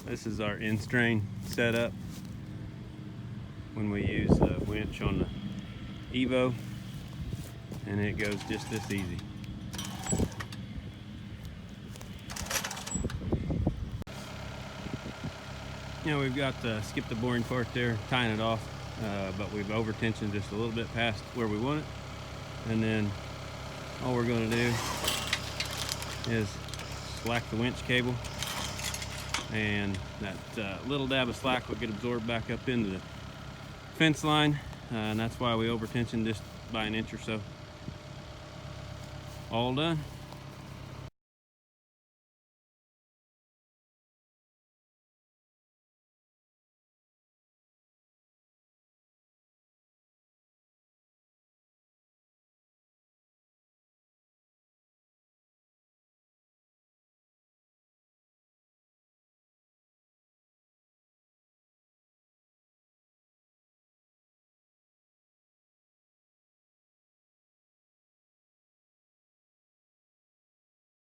This is our in-strain setup when we use the winch on the EVO, and it goes just this easy. You know, we've got skipped the boring part there, tying it off, but we've over tensioned just a little bit past where we want it, and then all we're going to do is slack the winch cable, and that little dab of slack will get absorbed back up into the fence line, and that's why we over tensioned just by an inch or so. All done.